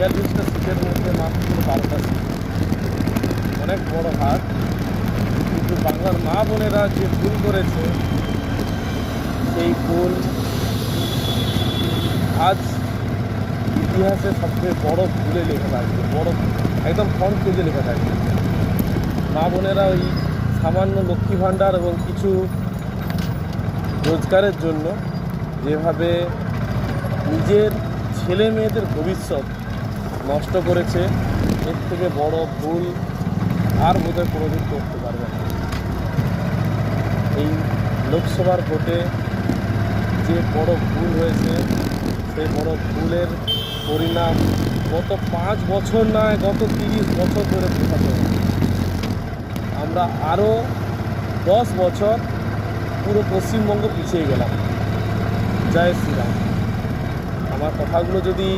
42টা সিটের মধ্যে মাত্র 12টা সিট, অনেক বড় হার। কিন্তু বাংলার মা বোনেরা যে ভুল করেছে, সেই ভুল আজ ইতিহাসে সবচেয়ে বড় ভুলে লেখা থাকবে, বড় একদম ফ্রন্ট পেজে লেখা থাকবে। মা বোনেরা ওই সামান্য লক্ষ্মী ভাণ্ডার এবং কিছু রোজগারের জন্য যেভাবে নিজের ছেলে মেয়েদের ভবিষ্যৎ নষ্ট করেছে, এর থেকে বড় ভুল আর বোধহয় কোনোদিন করতে পারবে না। এই লোকসভার ভোটে যে বড় ভুল হয়েছে, সেই বড় ভুলের পরিণাম গত 5 বছর নয়, গত 30 বছর ধরে বোঝাতে হবে। আমরা আরও 10 বছর পুরো পশ্চিমবঙ্গ পিছিয়ে গেলাম। জয় শ্রীরাম। আমার কথাগুলো যদি